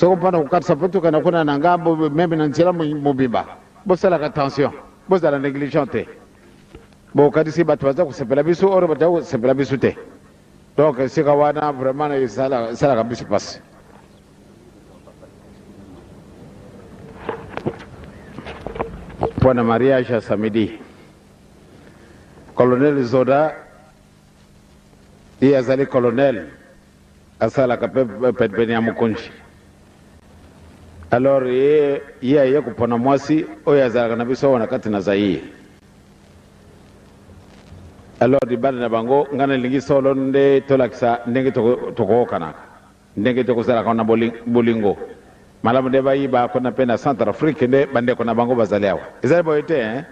So pana kukatsa putu kana kuna nangambo meme nanchela mubimba bosala ka attention bosala négligente bo kadisi batu baza kusepela biso oro bata kusepela biso te donc c'est kawana vraiment sala ka biso passe pour le mariage samedi colonel Zoda azali colonel asala ka petbenia mukonji. Alors, il y a eu un moisi, il y a un zaï. Alors, il y a un lingi solo de tolaksa, nenge toko kana, nenge toko sala kona bolingo. Malam de bayi ba kona pena Centrafrique ne bande kona bango bazaliawa. Ezali boyete hein?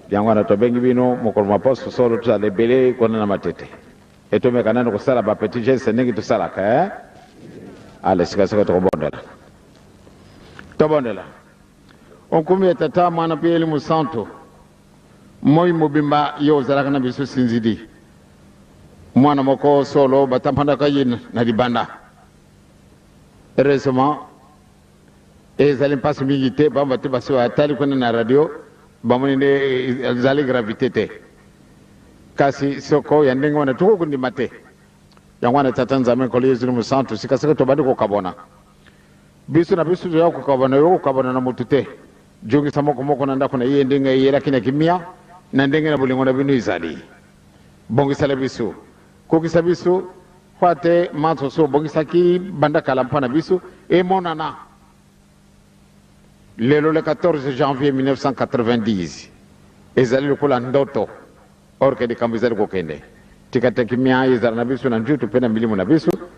Yango na tobengi bino mokolo maposo solo tu ale belé kona na matete. Eto me kana ko sala ba petit jeune nenge to sala ka hein? Ale sika sika to bondela. Tabonela on kumye tata mwana pe elimu santo moy mobimba yo zalaka na biso sinzidi mwana moko solo batampanda kayin na dibanda heureusement ezali passe milité bamba te baso atali kona na radio bamoni ne zali gravité te kasi soko ya ndenge wana tuko kundi mate yangwana tata nzame ko elimu santo sikasaka to bandi ko kabona bisu na bisu yako kabana na mutute jongi samoko moko nanda kuna iye ndenge yera kina kimia na ndenge na bulingo na binu izali bongi sala bisu kokisa bisu kwate manso so bongi saki banda kala mpana bisu e monana le 14 janvier 1990 ezali lokola ndoto orke de kambizali kokende tikate kimia izala na bisu na njutu pena milimu na bisu